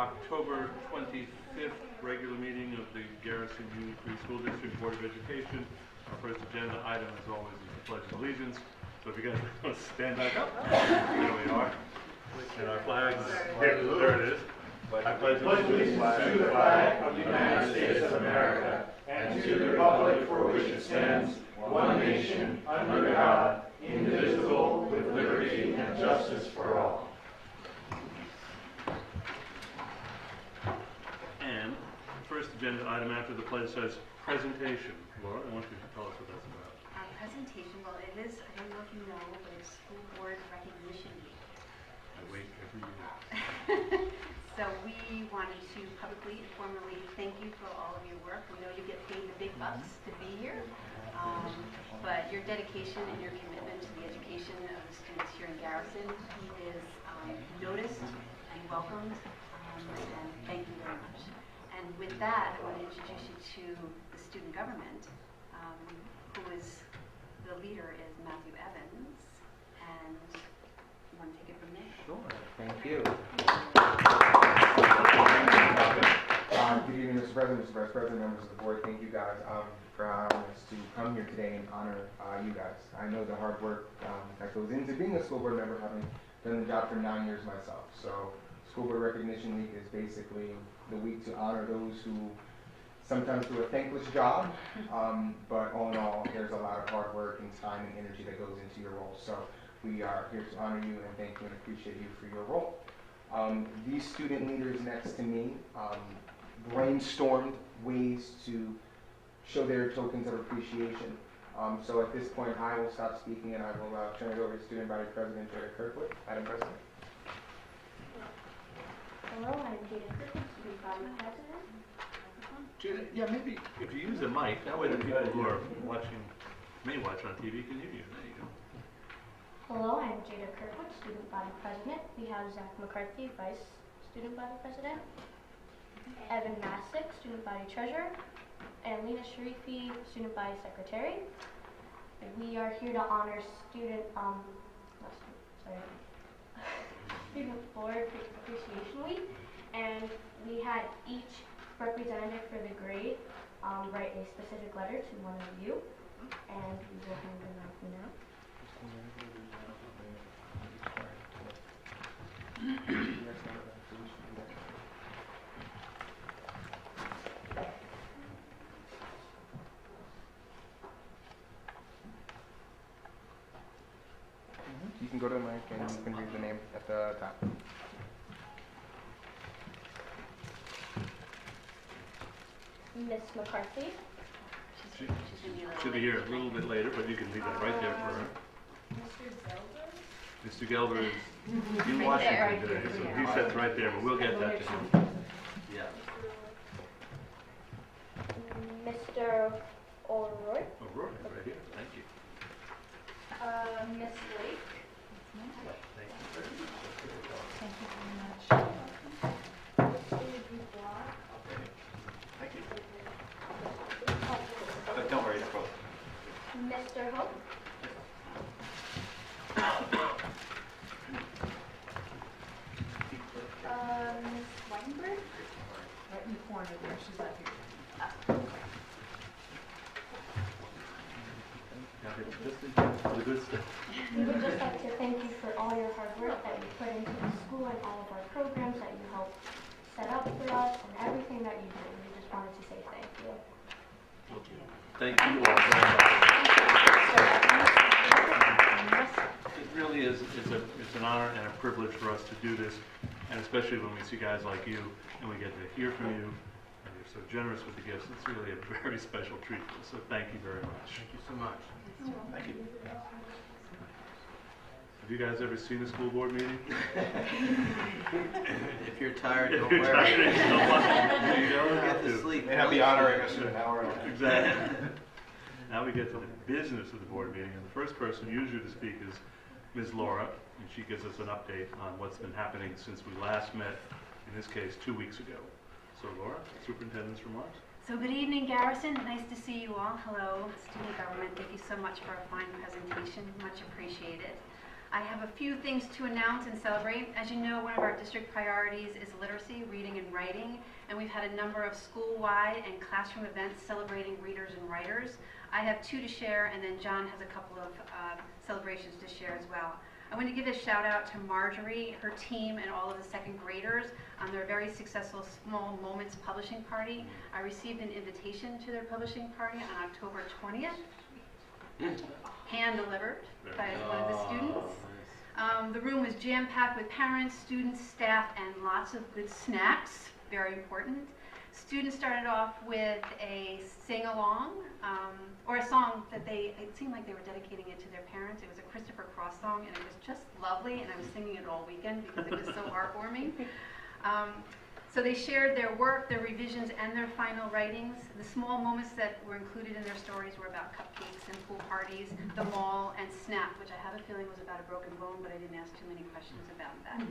October 25th regular meeting of the Garrison Union Free School District Board of Education. Our first agenda item, as always, is the Pledge of Allegiance. So if you guys want to stand back up, there we are. And our flags, there it is. I pledge allegiance to the flag of the United States of America and to the republic for which it stands, one nation, under God, indivisible, with liberty and justice for all. And the first agenda item after the pledge says presentation. Laura, I want you to tell us what that's about. Our presentation, well, it is, I don't know if you know, but it's School Board Recognition Week. I wait every year. So we wanted to publicly and formally thank you for all of your work. We know you get paid the big bucks to be here, but your dedication and your commitment to the education of the students here in Garrison is noticed and welcomed, and thank you very much. And with that, I want to introduce you to the student government, who is, the leader is Matthew Evans, and you want to take it from there? Sure, thank you. Good evening, Mr. President, Mr. Vice President, members of the board. Thank you guys for allowing us to come here today and honor you guys. I know the hard work that goes into being a school board member, having done the job for 9 years myself. So School Board Recognition Week is basically the week to honor those who sometimes do a thankless job, but all in all, there's a lot of hard work and time and energy that goes into your role. So we are here to honor you and thank you and appreciate you for your role. These student leaders next to me brainstormed ways to show their tokens of appreciation. So at this point, I will stop speaking and I will turn it over to Student Body President Jada Kirkwood. Madam President. Hello, I'm Jada Kirkwood, Student Body President. Jada, yeah, maybe if you use a mic, that way the people who are watching, may watch on TV can hear you. There you go. Hello, I'm Jada Kirkwood, Student Body President. We have Zach McCarthy, Vice Student Body President. Evan Masick, Student Body Treasurer. And Lena Sharifi, Student Body Secretary. We are here to honor Student Board Appreciation Week, and we had each representative for the grade write a specific letter to one of you, and we will hand them out now. You can go to the mic and you can read the name at the top. Miss McCarthy. She should be here a little bit later, but you can leave that right there for her. Mr. Gelber is in Right Washington there. today, so he sits right there, but we'll get that to him. Yeah. Mr. O'Rourke. Oh, Rory, right here. Thank you. Miss Lake. Thank you very much. Thank you very much. Mr. Dubois. Thank you. But don't worry, it's both. Mr. Hope. Miss Weinberg. Right in the corner there, she's up here. Now, just in the good stuff. We would just like to thank you for all your hard work that you put into the school and all of our programs that you helped set up for us and everything that you do. We just wanted to say thank you. Thank you all very much. It really is, it's an honor and a privilege for us to do this, and especially when we see guys like you and we get to hear from you, and you're so generous with the gifts. It's really a very special treat for us, so thank you very much. Thank you so much. Thank you. Have you guys ever seen a school board meeting? If you're tired, If don't you're tired, worry. you don't have Get to to. sleep. May not be honoring us in an hour. Exactly. Now we get to the business of the board meeting, and the first person usually to speak is Ms. Laura, and she gives us an update on what's been happening since we last met, in this case, 2 weeks ago. So Laura, superintendent's remarks. So good evening, Garrison. Nice to see you all. Hello, student government. Thank you so much for a fine presentation. Much appreciated. I have a few things to announce and celebrate. As you know, one of our district priorities is literacy, reading and writing, and we've had a number of school-wide and classroom events celebrating readers and writers. I have 2 to share, and then John has a couple of celebrations to share as well. I want to give a shout out to Marjorie, her team, and all of the second graders on their very successful Small Moments publishing party. I received an invitation to their publishing party on October 20th, hand-delivered by one of the students. The room was jam-packed with parents, students, staff, and lots of good snacks, very important. Students started off with a sing-along, or a song that it seemed like they were dedicating it to their parents. It was a Christopher Cross song, and it was just lovely, and I was singing it all weekend because it was so heartwarming. So they shared their work, their revisions, and their final writings. The small moments that were included in their stories were about cupcakes and pool parties, the mall, and SNAP, which I have a feeling was about a broken bone, but I didn't ask too many questions about that.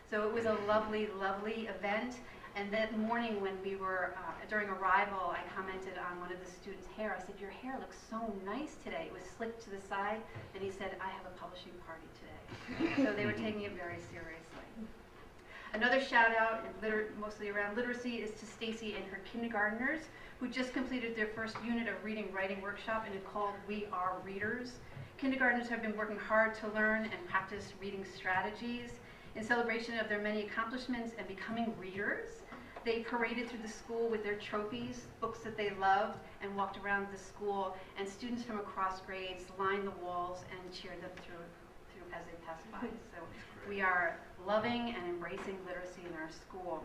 So it was a lovely, lovely event. And that morning when we were, during arrival, I commented on one of the students' hair. I said, "Your hair looks so nice today." It was slicked to the side, and he said, "I have a publishing party today." So they were taking it very seriously. Another shout out, mostly around literacy, is to Stacy and her kindergartners, who just completed their first unit of reading writing workshop, and it's called We Are Readers. Kindergartners have been working hard to learn and practice reading strategies. In celebration of their many accomplishments and becoming readers, they paraded through the school with their trophies, books that they loved, and walked around the school, and students from across grades lined the walls and cheered them through as they passed by. So we are loving and embracing literacy in our school.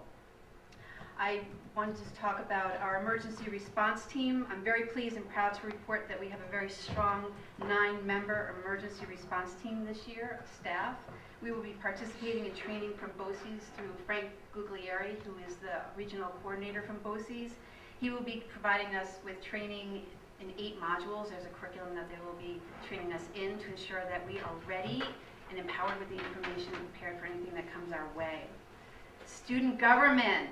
I wanted to talk about our emergency response team. I'm very pleased and proud to report that we have a very strong 9-member emergency response team this year of staff. We will be participating in training from BOCES through Frank Guglieri, who is the regional coordinator from BOCES. He will be providing us with training in 8 modules. There's a curriculum that they will be training us in to ensure that we are ready and empowered with the information and prepared for anything that comes our way. Student government.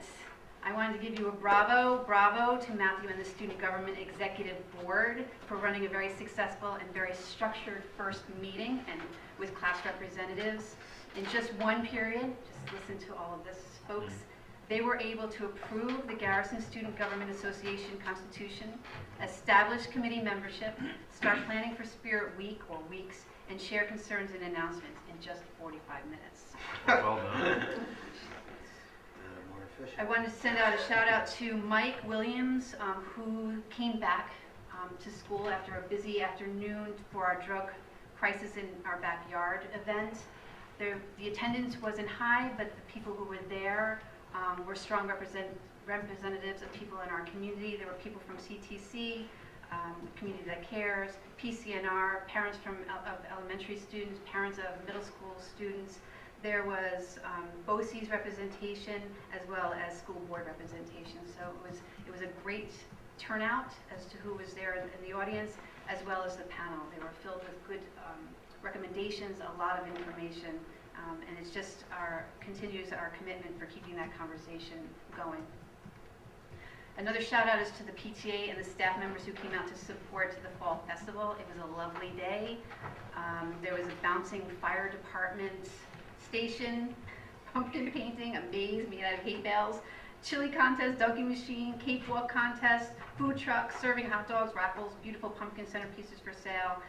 I wanted to give you a bravo to Matthew and the Student Government Executive Board for running a very successful and very structured first meeting and with class representatives. In just one period, just listen to all of this, folks, they were able to approve the Garrison Student Government Association Constitution, establish committee membership, start planning for Spirit Week or weeks, and share concerns and announcements in just 45 minutes. Well done. I wanted to send out a shout out to Mike Williams, who came back to school after a busy afternoon for our drug crisis in our backyard event. The attendance wasn't high, but the people who were there were strong representatives of people in our community. There were people from CTC, Community That Cares, PCNR, parents of elementary students, parents of middle school students. There was BOCES representation as well as school board representation. So it was a great turnout as to who was there in the audience, as well as the panel. They were filled with good recommendations, a lot of information, and it's just continues our commitment for keeping that conversation going. Another shout out is to the PTA and the staff members who came out to support the Fall Festival. It was a lovely day. There was a bouncing fire department station, pumpkin painting, a maze made out of hay bales, chili contest, dunking machine, cakewalk contest, food truck, serving hot dogs, raffles, beautiful pumpkin centerpieces for sale,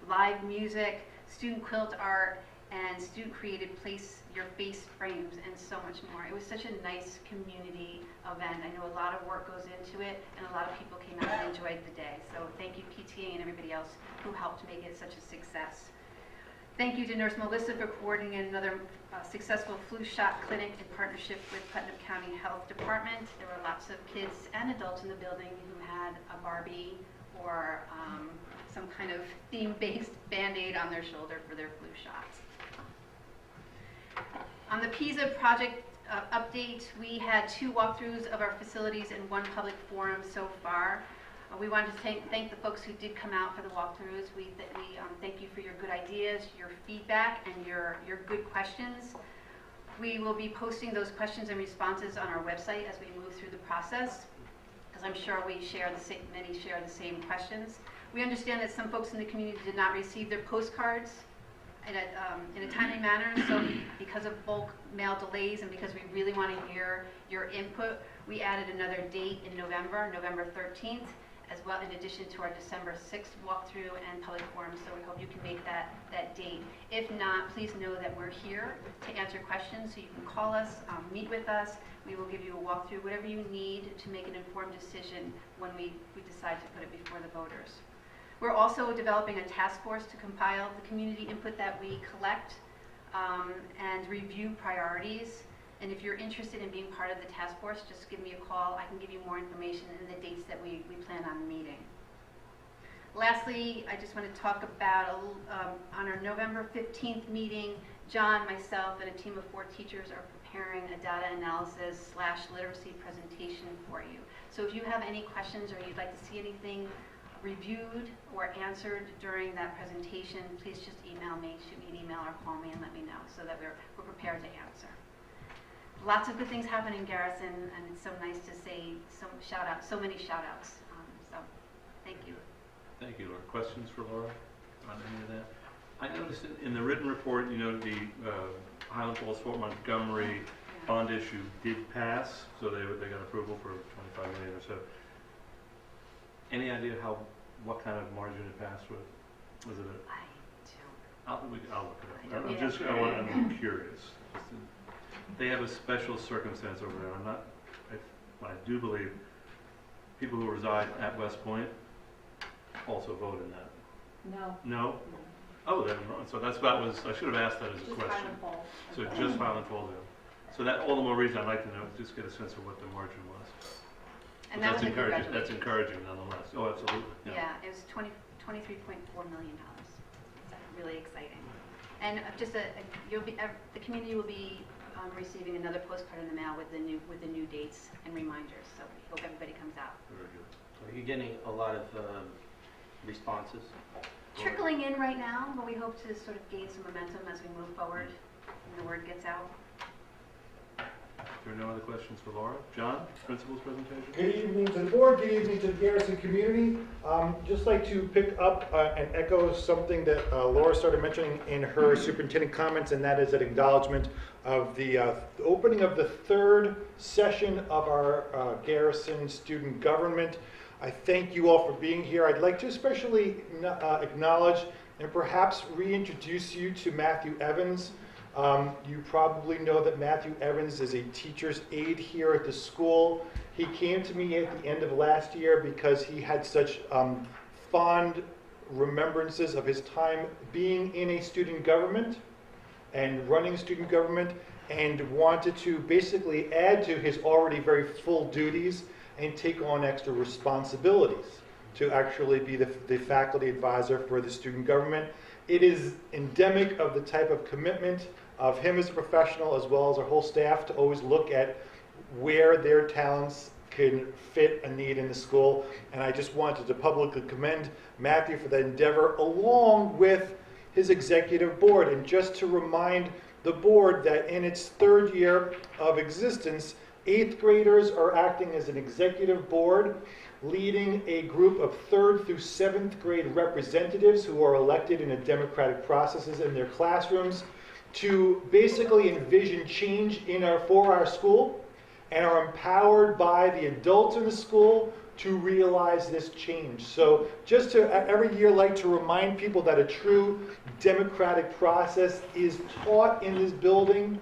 live music, student quilt art, and student-created place your face frames, and so much more. It was such a nice community event. I know a lot of work goes into it, and a lot of people came out and enjoyed the day. So thank you, PTA, and everybody else who helped make it such a success. Thank you to Nurse Melissa for coordinating another successful flu shot clinic in partnership with Putnam County Health Department. There were lots of kids and adults in the building who had a Barbie or some kind of theme-based Band-Aid on their shoulder for their flu shots. On the PISA project update, we had 2 walkthroughs of our facilities and 1 public forum so far. We wanted to thank the folks who did come out for the walkthroughs. We thank you for your good ideas, your feedback, and your good questions. We will be posting those questions and responses on our website as we move through the process, because I'm sure many share the same questions. We understand that some folks in the community did not receive their postcards in a timely manner. So because of bulk mail delays and because we really want to hear your input, we added another date in November, November 13th, as well, in addition to our December 6th walkthrough and public forum. So we hope you can make that date. If not, please know that we're here to answer questions, so you can call us, meet with us. We will give you a walkthrough, whatever you need to make an informed decision when we decide to put it before the voters. We're also developing a task force to compile the community input that we collect and review priorities. And if you're interested in being part of the task force, just give me a call. I can give you more information and the dates that we plan on meeting. Lastly, I just want to talk about, on our November 15th meeting, John, myself, and a team of 4 teachers are preparing a data analysis / literacy presentation for you. So if you have any questions or you'd like to see anything reviewed or answered during that presentation, please just email me, shoot me an email or call me and let me know so that we're prepared to answer. Lots of good things happen in Garrison, and it's so nice to say so many shout outs. So thank you. Thank you, Laura. Questions for Laura on any of that? I noticed in the written report, you know, the Highland Falls Fort Montgomery bond issue did pass, so they got approval for 25 million or so. Any idea what kind of margin it passed with? Was it a? I'll look it up. I'm curious. They have a special circumstance over there. I do believe people who reside at West Point also vote in that. No. No? Oh, then, so I should have asked that as a question. Highland Falls. So just Highland Falls. So that, all the more reason I'd like to know, just get a sense of what the margin was. And But that was a encouraging. That's congratulations. encouraging nonetheless. Oh, absolutely. Yeah, it was $23.4 million. Really exciting. And the community will be receiving another postcard in the mail with the new dates and reminders. So we hope everybody comes out. Very good. Are you getting a lot of responses? Trickling in right now, but we hope to sort of gain some momentum as we move forward and the word gets out. If there are no other questions for Laura. John, principal's presentation? Good evening to the board, good evening to the Garrison community. Just like to pick up and echo something that Laura started mentioning in her superintendent comments, and that is an acknowledgement of the opening of the 3rd session of our Garrison student government. I thank you all for being here. I'd like to especially acknowledge and perhaps reintroduce you to Matthew Evans. You probably know that Matthew Evans is a teacher's aide here at the school. He came to me at the end of last year because he had such fond remembrances of his time being in a student government and running student government, and wanted to basically add to his already very full duties and take on extra responsibilities to actually be the faculty advisor for the student government. It is endemic of the type of commitment of him as a professional, as well as our whole staff, to always look at where their talents can fit a need in the school. And I just wanted to publicly commend Matthew for that endeavor, along with his executive board. And just to remind the board that in its 3rd year of existence, 8th graders are acting as an executive board, leading a group of 3rd through 7th grade representatives who are elected in a democratic processes in their classrooms to basically envision change for our school, and are empowered by the adults in the school to realize this change. So just to every year like to remind people that a true democratic process is taught in this building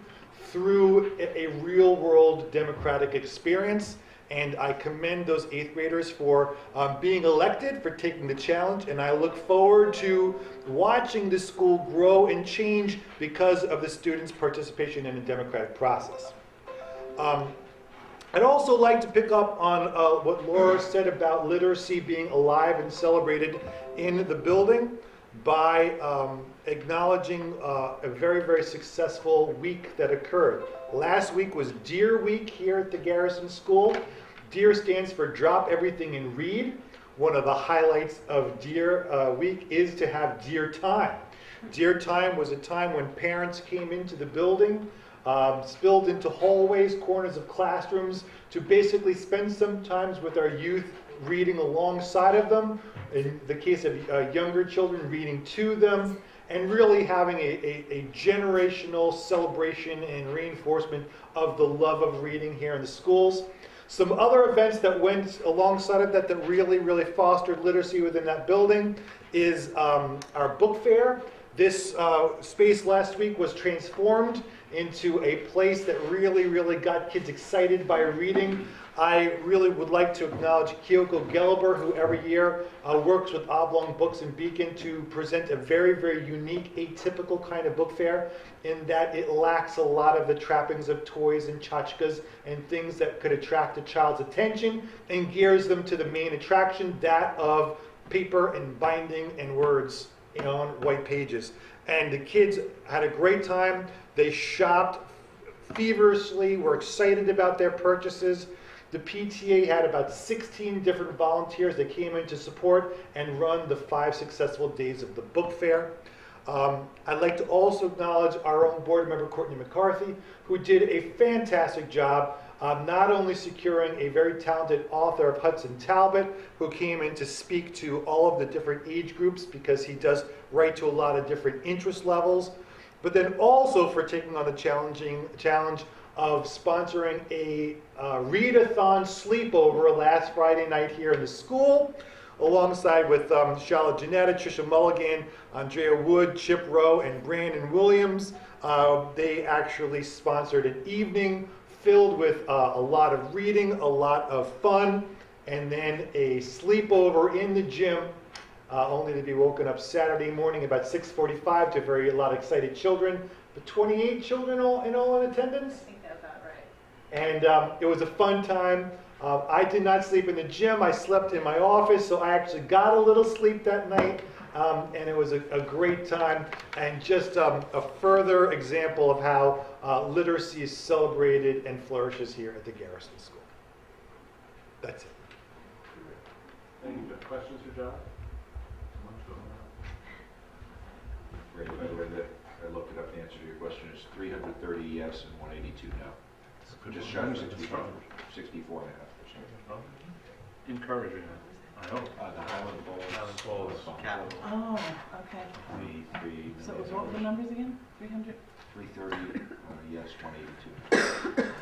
through a real world democratic experience. And I commend those 8th graders for being elected, for taking the challenge, and I look forward to watching the school grow and change because of the students' participation in a democratic process. I'd also like to pick up on what Laura said about literacy being alive and celebrated in the building by acknowledging a very, very successful week that occurred. Last week was Dear Week here at the Garrison School. DEAR stands for Drop Everything and Read. One of the highlights of Dear Week is to have Dear Time. Dear Time was a time when parents came into the building, spilled into hallways, corners of classrooms, to basically spend some time with our youth reading alongside of them. In the case of younger children, reading to them, and really having a generational celebration and reinforcement of the love of reading here in the schools. Some other events that went alongside of that that really fostered literacy within that building is our book fair. This space last week was transformed into a place that really got kids excited by reading. I really would like to acknowledge Kyoko Gelber, who every year works with Oblong Books in Beacon to present a very unique, atypical kind of book fair in that it lacks a lot of the trappings of toys and tchotchkes and things that could attract a child's attention and gears them to the main attraction, that of paper and binding and words on white pages. And the kids had a great time. They shopped feverishly, were excited about their purchases. The PTA had about 16 different volunteers that came in to support and run the 5 successful days of the book fair. I'd like to also acknowledge our own board member, Courtney McCarthy, who did a fantastic job not only securing a very talented author of Hudson Talbot, who came in to speak to all of the different age groups because he does write to a lot of different interest levels, but then also for taking on the challenge of sponsoring a readathon sleepover last Friday night here in the school, alongside with Charlotte Janetta, Tricia Mulligan, Andrea Wood, Chip Rowe, and Brandon Williams. They actually sponsored an evening filled with a lot of reading, a lot of fun, and then a sleepover in the gym, only to be woken up Saturday morning about 6:45 to a lot of excited children. But 28 children in all in attendance. I think that's about right. And it was a fun time. I did not sleep in the gym. I slept in my office, so I actually got a little sleep that night. And it was a great time, and just a further example of how literacy is celebrated and flourishes here at the Garrison School. That's it. Thank you. Questions for John? Great, by the way, that I looked it up, the answer to your question is 330 yes and 182 no. Just shy of 64.5%. Encouraging, I hope. The Highland Falls. Highland Falls. Capital. Oh, okay. Three, So what were the numbers again? 300? 330 yes, 182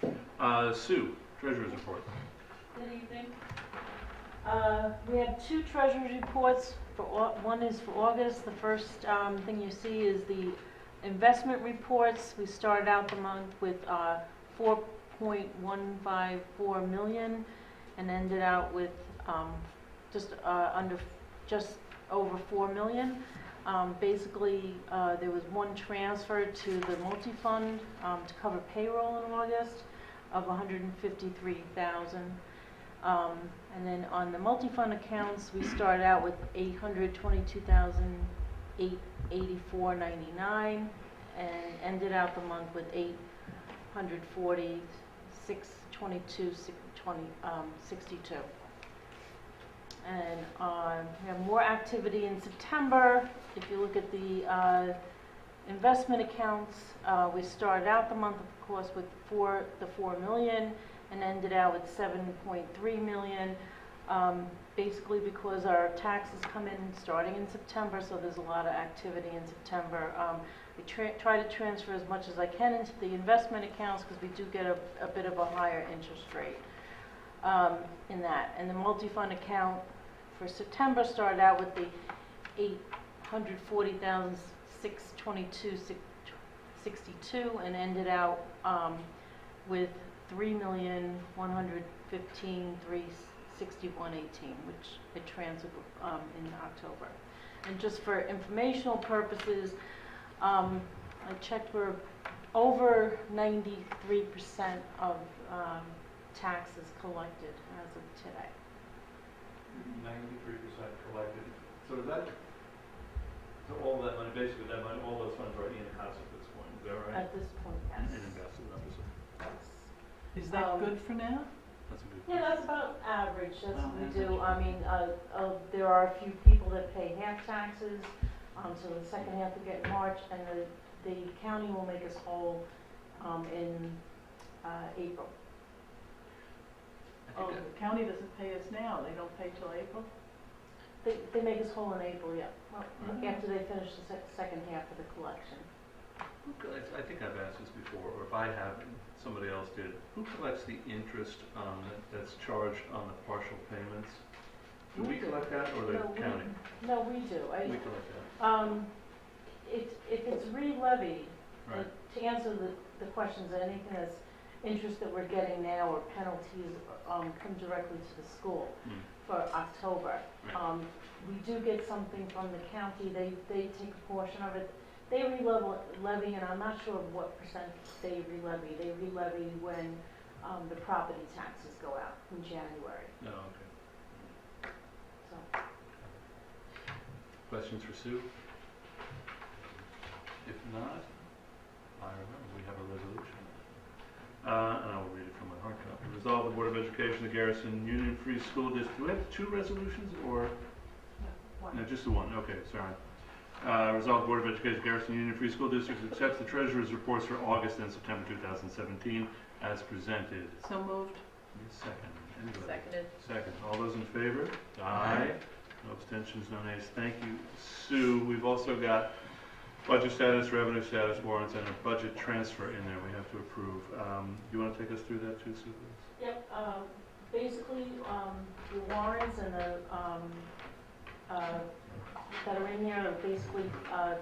no. Sue, Treasurer's Report. Good evening. We have 2 treasurer's reports. One is for August. The first thing you see is the investment reports. We started out the month with 4.154 million and ended out with just over 4 million. Basically, there was one transfer to the multi-fund to cover payroll in August of 153,000. And then on the multi-fund accounts, we started out with 822,884.99 and ended out the month with 840,622.62. And we have more activity in September. If you look at the investment accounts, we started out the month, of course, with the 4 million and ended out with 7.3 million. Basically because our taxes come in starting in September, so there's a lot of activity in September. We try to transfer as much as I can into the investment accounts because we do get a bit of a higher interest rate in that. And the multi-fund account for September started out with the 840,622.62 and ended out with 3,115,361.18, which it transferred in October. And just for informational purposes, I checked, we're over 93% of taxes collected as of today. 93% collected. So is that, so all that money, basically that money, all those funds are already in-house at this point, is that right? At this point, yes. And invested, obviously. Is that good for now? That's a good Yeah, that's about average, that's what we average. do. I mean, there are a few people that pay half taxes, so the second half we get in March, and the county will make us whole in April. Oh, the county doesn't pay us now. They don't pay till April? They make us whole in April, yeah. Well, after they finish the second half of the collection. I think I've asked this before, or if I haven't, somebody else did. Who collects the interest that's charged on the partial payments? Do we collect that, or the No, county? No, we do. We collect that. If it's re-levied, Right. to answer the questions, anything that's interest that we're getting now or penalties come directly to the school Hmm. for October. Right. We do get something from the county, they take a portion of it. They levy, and I'm not sure what percent they re-levy. They re-levy when the property taxes go out in January. No, okay. So, Questions for Sue? If not, I remember we have a resolution. And I will read it from my hard copy. Resolve the Board of Education of Garrison Union Free School District. Do we have two resolutions or? No, just the one. Okay, sorry. Resolve the Board of Education of Garrison Union Free School District accepts the treasurer's reports for August and September 2017 as presented. So moved. Need a second. Anybody? Seconded. Second. All those in favor? Aye. No abstentions, no nays. Thank you, Sue. We've also got budget status, revenue status, warrants, and a budget transfer in there we have to approve. Do you want to take us through that too, Sue, please? Yep, basically, the warrants and the, that are in there are basically,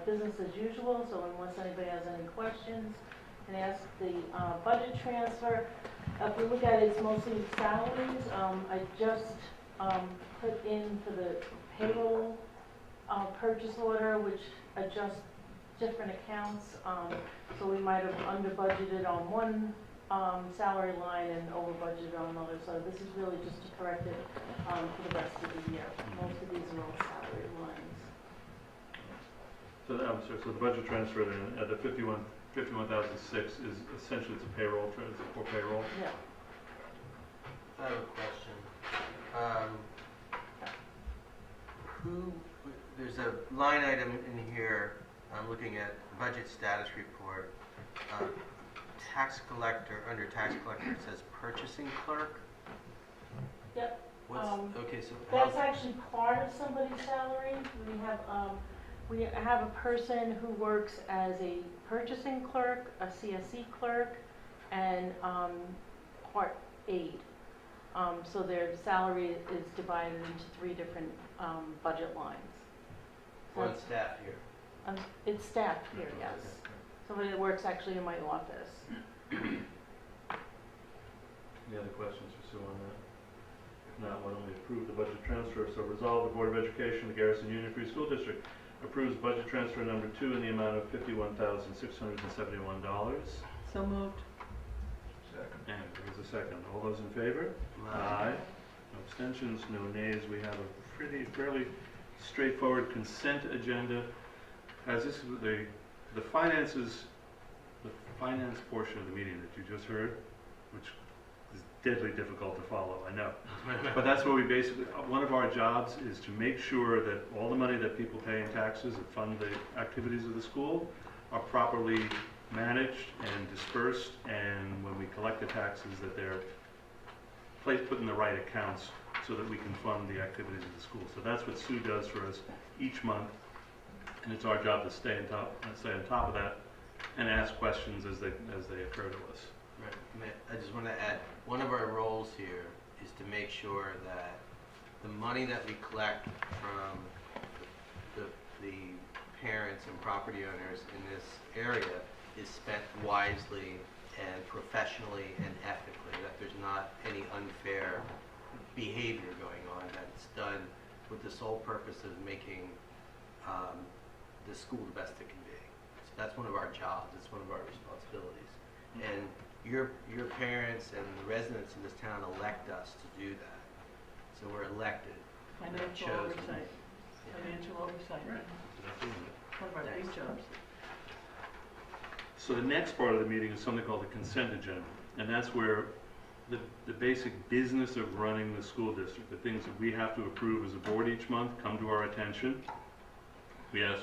business as usual, so unless anybody has any questions, and ask the, budget transfer. If you look at it, it's mostly salaries. I just, put in for the payroll, purchase order, which adjusts different accounts, so we might have under budgeted on one salary line and over budgeted on another, so this is really just to correct it for the rest of the year. Most of these are all salary lines. So, I'm sorry, so the budget transfer then, at the 51,006 is essentially it's a payroll transfer for payroll? Yeah. I have a question. There's a line item in here, I'm looking at budget status report. Tax collector, under tax collector, it says purchasing clerk. Yep. What's, okay, so That's how's, actually part of somebody's salary. We have a person who works as a purchasing clerk, a CSE clerk, and part aide. So their salary is divided into three different budget lines. So on it's- staff here? It's staff here, yes. Somebody that works actually in my office. Any other questions for Sue on that? If not, why don't we approve the budget transfer? So resolve the Board of Education of the Garrison Union Free School District approves budget transfer number 2 in the amount of $51,671. So moved. Second. And there's a second. All those in favor? Aye. No abstentions, no nays. We have a fairly straightforward consent agenda. As this, the finances, the finance portion of the meeting that you just heard, which is deadly difficult to follow, I know. But that's what we basically, one of our jobs is to make sure that all the money that people pay in taxes that fund the activities of the school are properly managed and dispersed, and when we collect the taxes, that they're put in the right accounts so that we can fund the activities of the school. So that's what Sue does for us each month, and it's our job to stay on top of that and ask questions as they occur to us. Right. I just want to add, one of our roles here is to make sure that the money that we collect from the parents and property owners in this area is spent wisely and professionally and ethically, that there's not any unfair behavior going on, that's done with the sole purpose of making the school the best it can be. So that's one of our jobs, it's one of our responsibilities. And your parents and the residents in this town elect us to do that. So we're elected. Financial Chosen. oversight. Financial oversight. Right. One of our big jobs. So the next part of the meeting is something called the consent agenda, and that's where the basic business of running the school district, the things that we have to approve as a board each month, come to our attention. We ask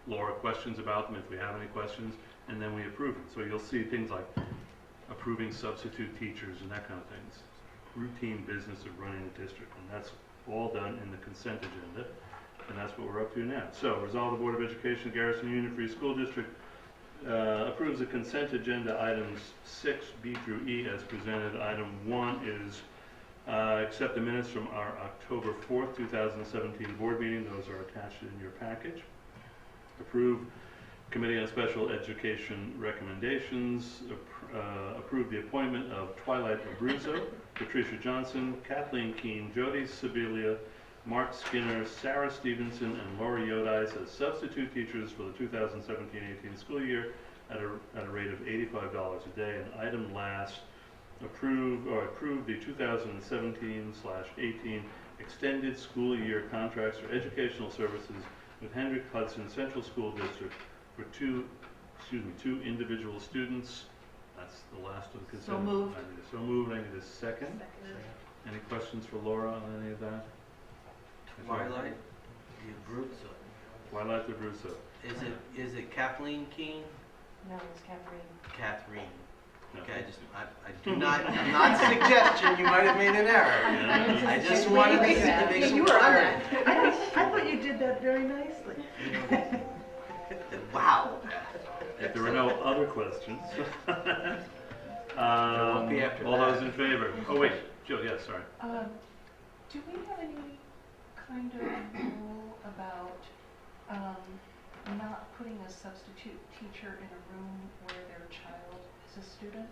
Laura questions about them if we have any questions, and then we approve them. So you'll see things like approving substitute teachers and that kind of things. routine business of running the district. And that's all done in the consent agenda, and that's what we're up to now. So, resolve the Board of Education, Garrison Union Free School District approves the consent agenda items 6, B through E as presented. Item 1 is accept the minutes from our October 4th, 2017 board meeting. Those are attached in your package. Approve Committee on Special Education recommendations. Approve the appointment of Twilight Abruzzo, Patricia Johnson, Kathleen Keene, Jody Sibilia, Mark Skinner, Sarah Stevenson, and Laura Yodice as substitute teachers for the 2017-18 school year at a rate of $85 a day. And item last, approve the 2017/18 extended school year contracts for educational services with Hendrick Hudson Central School District for two individual students. That's the last of the consent. So moved. So moved. I need a second. Any questions for Laura on any of that? Twilight Abruzzo. Twilight Abruzzo. Is it Kathleen Keene? No, it's Catherine. Catherine. No. Okay, I'm not suggesting you might have made an error. Yeah. I just wanted to make some You were on clarity. that. I thought you did that very nicely. Wow. If there were no other questions. won't be after All that. those in favor? Oh, wait, Joe, yes, sorry. Do we have any kind of rule about not putting a substitute teacher in a room where their child is a student?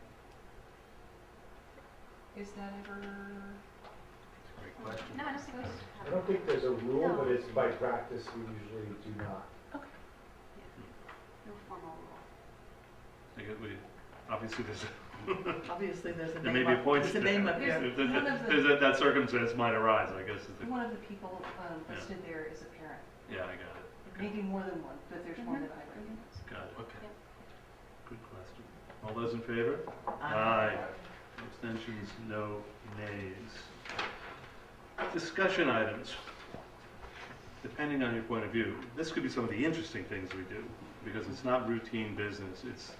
Is that ever? Great question. No, I don't think it's. I don't think there's a rule, No. but it's by practice, we usually do not. No formal rule. I guess obviously Obviously, there's a there may name be up, points there's a there. name up here. That circumstance might arise, I guess. Is the, One of the people listed there is a parent. yeah, I got it. Okay. Maybe more than one, but there's one that I recognize. Got it. Okay. Good question. All those in favor? Aye. Abstentions, no nays. Discussion items. Depending on your point of view, this could be some of the interesting things we do, because it's not routine business. It's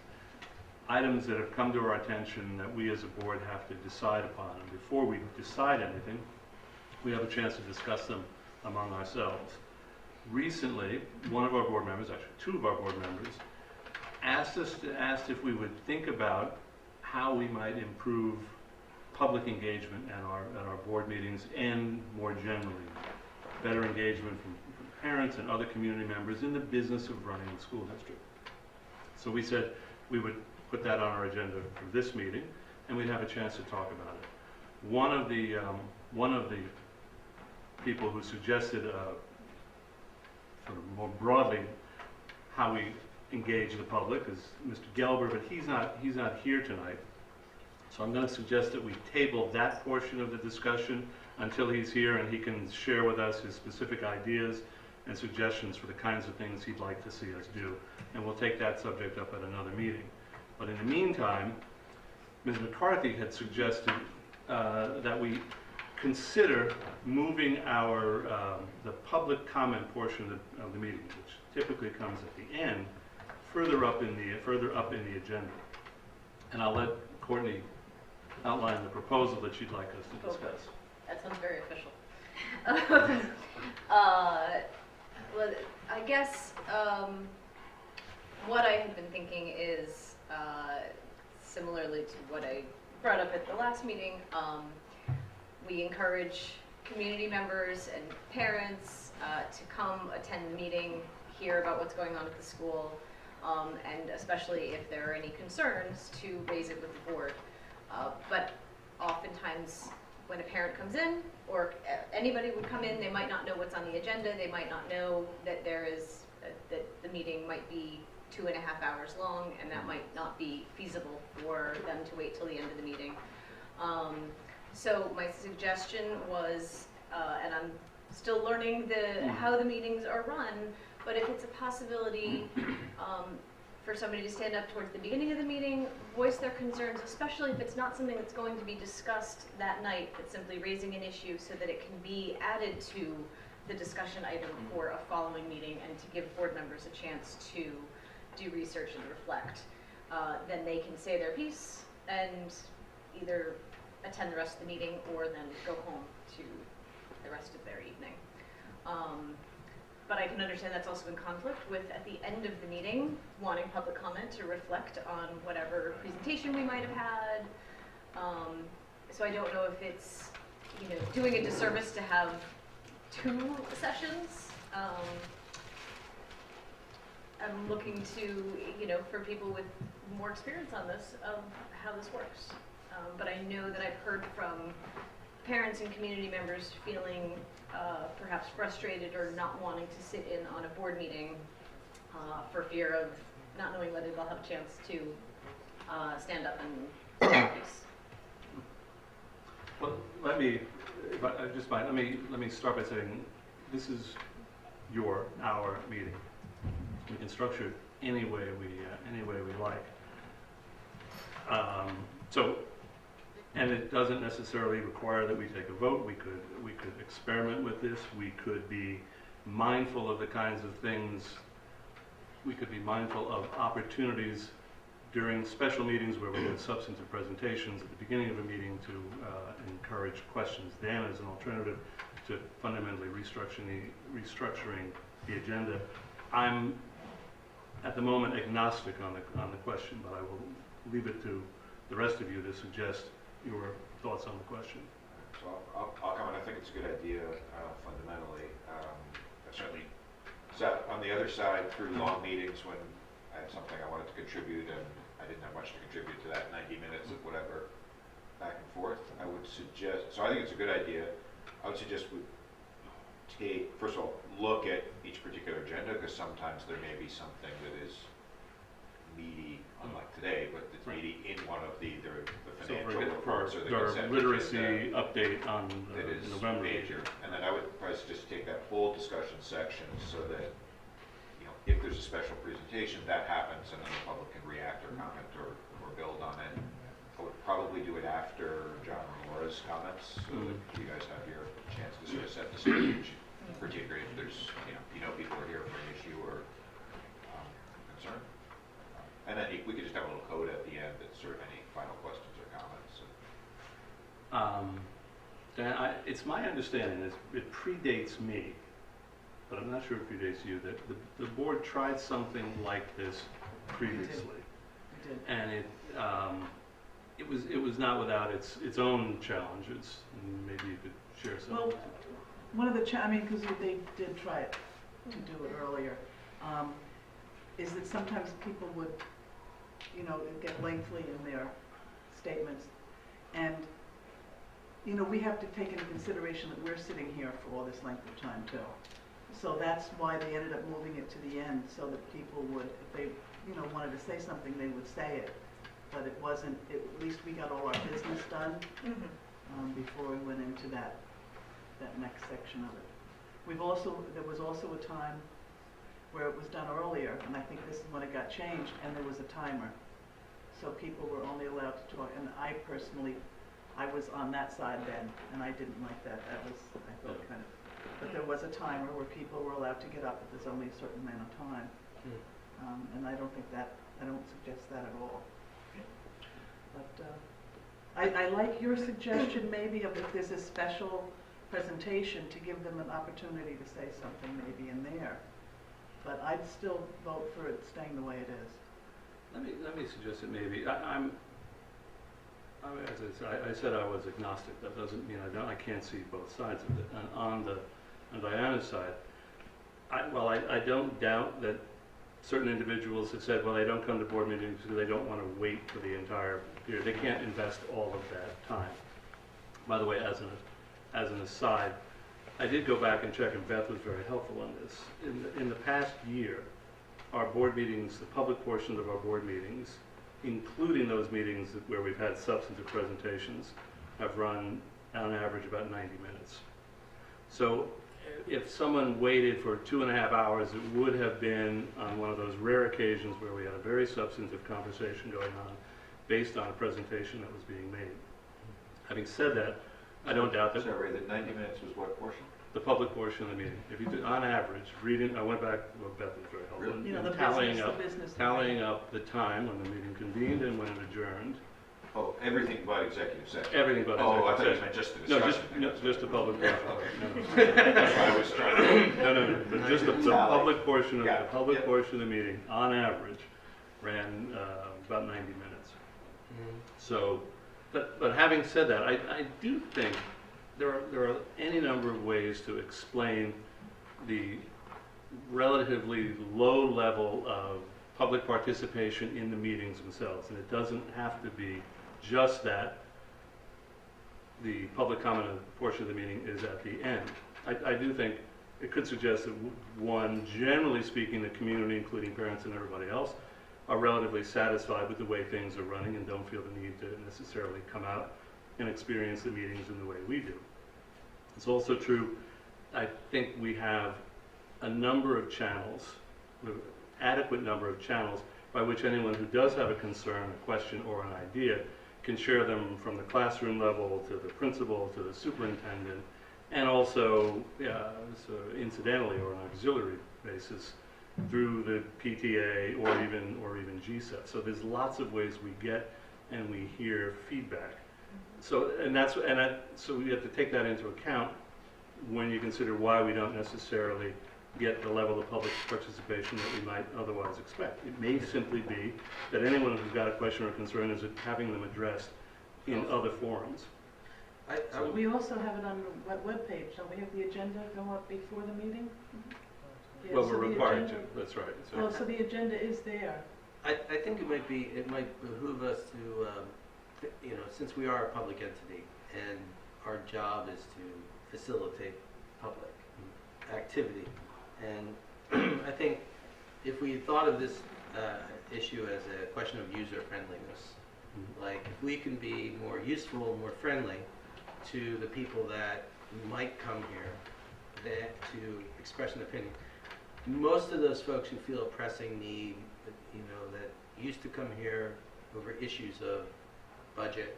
items that have come to our attention that we as a board have to decide upon. And before we decide anything, we have a chance to discuss them among ourselves. Recently, one of our board members, actually two of our board members, asked if we would think about how we might improve public engagement at our board meetings, and more generally, better engagement from parents and other community members in the business of running the school district. So we said we would put that on our agenda for this meeting, and we'd have a chance to talk about it. One of the people who suggested sort of more broadly how we engage the public is Mr. Gelber, but he's not here tonight. So I'm going to suggest that we table that portion of the discussion until he's here and he can share with us his specific ideas and suggestions for the kinds of things he'd like to see us do. And we'll take that subject up at another meeting. But in the meantime, Ms. McCarthy had suggested that we consider moving the public comment portion of the meeting, which typically comes at the end, further up in the agenda. And I'll let Courtney outline the proposal that she'd like us to discuss. That sounds very official. Well, I guess what I had been thinking is similarly to what I brought up at the last meeting. We encourage community members and parents to come attend the meeting, hear about what's going on at the school, and especially if there are any concerns, to raise it with the board. But oftentimes when a parent comes in, or anybody would come in, they might not know what's on the agenda, they might not know that that the meeting might be 2.5 hours long, and that might not be feasible for them to wait till the end of the meeting. So my suggestion was, and I'm still learning how the meetings are run, but if it's a possibility for somebody to stand up towards the beginning of the meeting, voice their concerns, especially if it's not something that's going to be discussed that night, but simply raising an issue so that it can be added to the discussion item for a following meeting, and to give board members a chance to do research and reflect. Then they can say their piece and either attend the rest of the meeting or then go home to the rest of their evening. But I can understand that's also in conflict with, at the end of the meeting, wanting public comment to reflect on whatever presentation we might have had. So I don't know if it's, doing a disservice to have 2 sessions. I'm looking to, for people with more experience on this, of how this works. But I know that I've heard from parents and community members feeling perhaps frustrated or not wanting to sit in on a board meeting for fear of not knowing whether they'll have a chance to stand up and say a piece. Well, let me start by saying, this is our meeting. We can structure it any way we like. And it doesn't necessarily require that we take a vote. We could experiment with this. We could be mindful of the kinds of things. We could be mindful of opportunities during special meetings where we have substantive presentations at the beginning of a meeting to encourage questions then as an alternative to fundamentally restructuring the agenda. I'm at the moment agnostic on the question, but I will leave it to the rest of you to suggest your thoughts on the question. So I'll comment. I think it's a good idea fundamentally. I certainly sat on the other side through long meetings when I had something I wanted to contribute and I didn't have much to contribute to that 90 minutes of whatever back and forth. I would suggest, so I think it's a good idea. I would suggest we take, first of all, look at each particular agenda, because sometimes there may be something that is meaty, unlike today, but it's meaty in one of the financial reports or the consent literacy agenda update on that is November. major. And then I would probably just take that whole discussion section so that, if there's a special presentation, that happens and then the public can react or comment or build on it. I would probably do it after John and Laura's comments so that you guys have your chance to sort of set the stage, particularly if there's, people are here for an issue or concern. And then we could just have a little code at the end that's sort of any final questions or comments. Dan, it's my understanding, it predates me, but I'm not sure it predates you, that the board tried something like this previously. We did. And it was not without its own challenges, and maybe you could share some. Well, one of the, because they did try it to do it earlier, is that sometimes people would, get lengthy in their statements. And, we have to take into consideration that we're sitting here for all this length of time too. So that's why they ended up moving it to the end, so that people would, if they, wanted to say something, they would say it. But it wasn't, at least we got all our business done before we went into that next section of it. There was also a time where it was done earlier, and I think this is when it got changed, and there was a timer. So people were only allowed to talk, and I was on that side then, and I didn't like that. That was, I thought, kind of, but there was a timer where people were allowed to get up, but there's only a certain amount of time. And I don't suggest that at all. But I like your suggestion maybe of if there's a special presentation to give them an opportunity to say something maybe in there. But I'd still vote for it staying the way it is. Let me suggest that maybe as I said, I was agnostic. That doesn't mean I can't see both sides of it. And on Diana's side, I don't doubt that certain individuals have said, well, they don't come to board meetings because they don't want to wait for the entire period. They can't invest all of that time. By the way, as an aside, I did go back and check, and Beth was very helpful on this. In the past year, our board meetings, the public portions of our board meetings, including those meetings where we've had substantive presentations, have run on average about 90 minutes. So if someone waited for 2.5 hours, it would have been on one of those rare occasions where we had a very substantive conversation going on based on a presentation that was being made. Having said that, I don't doubt that. Sorry, that 90 minutes was what portion? The public portion of the meeting. If you do, on average, I went back, well, Beth was very helpful. Really? in The tallying business. tallying up the time when the meeting convened and when it adjourned, Oh, everything but executive session. Everything but Oh, I executive thought you session. meant just the No, discussion. just the public portion. That's why I was trying to. No, but just the Tally. public portion of, Got the it. public Yep. portion of the meeting, on average, ran about 90 minutes. So, but having said that, I do think there are any number of ways to explain the relatively low level of public participation in the meetings themselves. And it doesn't have to be just that the public comment portion of the meeting is at the end. I do think it could suggest that, one, generally speaking, the community, including parents and everybody else, are relatively satisfied with the way things are running and don't feel the need to necessarily come out and experience the meetings in the way we do. It's also true, I think we have a number of channels, an adequate number of channels by which anyone who does have a concern, a question, or an idea can share them from the classroom level to the principal to the superintendent, and also so incidentally or on an auxiliary basis through the PTA or even GSET. So there's lots of ways we get and we hear feedback. So so we have to take that into account when you consider why we don't necessarily get the level of public participation that we might otherwise expect. It may simply be that anyone who's got a question or concern is having them addressed in other forums. We also have it on the webpage, don't we have the agenda go up before the meeting? Yeah, Well, so we're the required to, agenda- that's right. Well, so the agenda is there. I think it might behoove us to, since we are a public entity and our job is to facilitate public activity. And I think if we thought of this issue as a question of user friendliness, like if we can be more useful, more friendly to the people that might come here to express an opinion, most of those folks who feel a pressing need, that used to come here over issues of budget,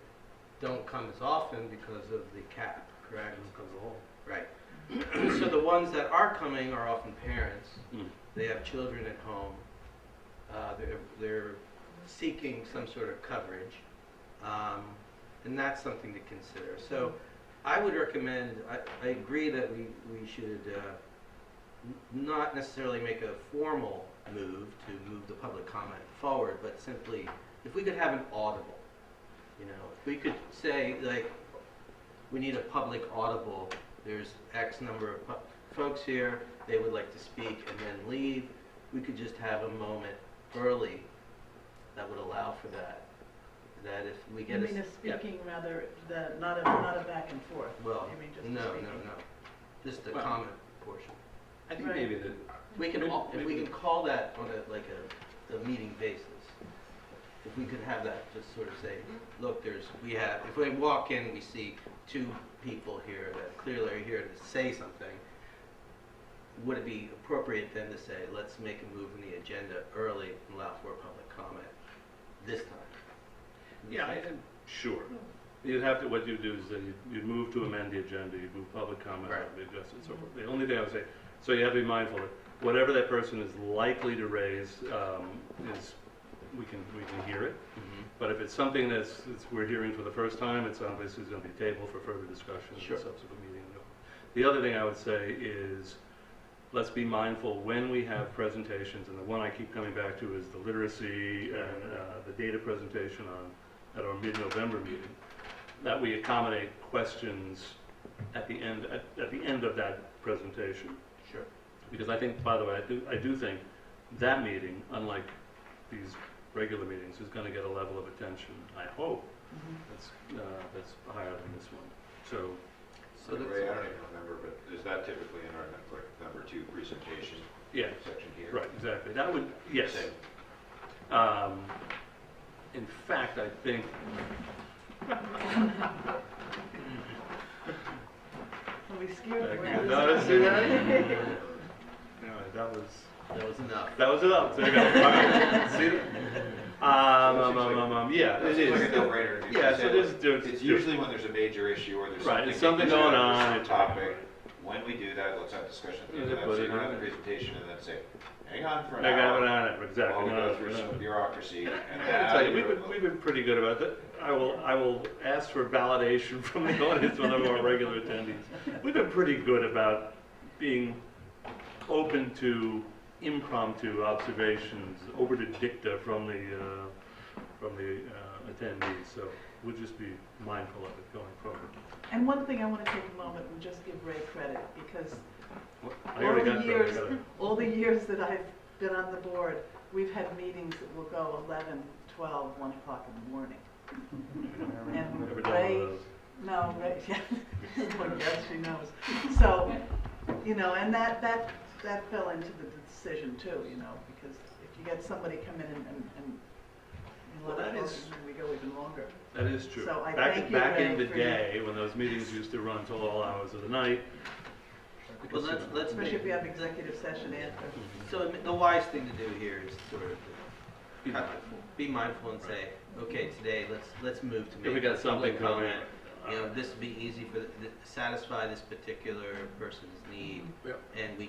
don't come as often because of the cap, correct? Right. So the ones that are coming are often parents. They have children at home. They're seeking some sort of coverage, and that's something to consider. So I would recommend, I agree that we should not necessarily make a formal move to move the public comment forward, but simply, if we could have an audible, if we could say, like, we need a public audible, there's X number of folks here, they would like to speak and then leave, we could just have a moment early that would allow for that. That if we get You mean a speaking rather, not a back and forth? Well, You mean just no, speaking? just the Well, comment portion. I think Right. maybe that We can, if we can call that on a meeting basis, if we could have that, just sort of say, look, if we walk in, we see two people here that clearly are here to say something, would it be appropriate then to say, let's make a move in the agenda early and allow for a public comment this time? Yeah, sure. You'd have to, what you do is that you'd move to amend the agenda, you'd move public comment, Right. be adjusted, and so forth. The only thing I would say, so you have to be mindful that whatever that person is likely to raise is, we can hear it. But if it's something we're hearing for the first time, it's obviously going to be tabled for further discussion in Sure. the subsequent meeting. The other thing I would say is, let's be mindful when we have presentations, and the one I keep coming back to is the literacy and the data presentation at our mid-November meeting, that we accommodate questions at the end of that presentation. Sure. Because I think, by the way, I do think that meeting, unlike these regular meetings, is going to get a level of attention, I hope, that's higher than this one. So Ray, I don't even remember, but is that typically in our number 2 presentation yeah, section here? right, exactly. That would, yes. Same. In fact, I think. Are we scared? See that? No, that was enough. That was enough. There you go. See that? Yeah, it It's is. like a no-brainer. Yeah, so It's usually when there's a major issue or there's Right, something. it's something big going issue, on. there's some topic. When we do that, let's have discussion. Yeah, Let's put say it we're on in. the presentation and then say, hang on for an I got it hour. on it, exactly. While we No, go through no. some bureaucracy. And I then tell you, out of we've been pretty good about that. I will ask for validation from the audience, one of our regular attendees. We've been pretty good about being open to impromptu observations, over to dicta from the attendees. So we'll just be mindful of it going forward. And one thing I want to take a moment and just give Ray credit, because I already got that. all the years that I've been on the board, we've had meetings that will go 11, 12, 1 o'clock in the morning. And Never done one Ray, of those. no, Ray, yeah, well, yes, she knows. So, you know, and that fell into the decision too, you know, because if you get somebody come in and Well, let that it is- go, then we go even longer. That is true. So I Back thank you, back in Ray, the for your- day, when those meetings used to run till all hours of the night. Well, let's Especially make, if we have executive session after. so the wise thing to do here is sort of Be mindful. be mindful and say, okay, today, let's move to If we make got a something public coming, comment. You know, this would be easy for, satisfy this particular person's need. Yep. And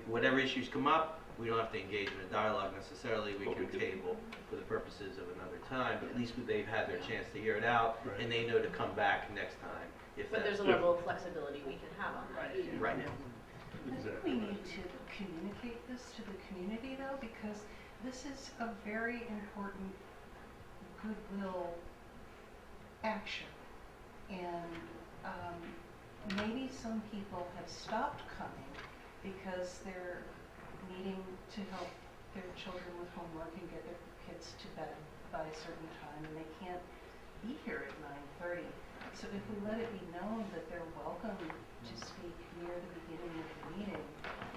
whatever issues come up, we don't have to engage in a dialogue necessarily, we What can we do. table for the purposes of another time, but at least they've had their chance to hear it out, Right. and they know to come back next time, if But that's. there's a level of flexibility we can have on that. Right. I think Exactly. we need to communicate this to the community though, because this is a very important goodwill action. And maybe some people have stopped coming because they're needing to help their children with homework and get their kids to bed by a certain time, and they can't be here at 9:30. So if we let it be known that they're welcome to speak near the beginning of the meeting,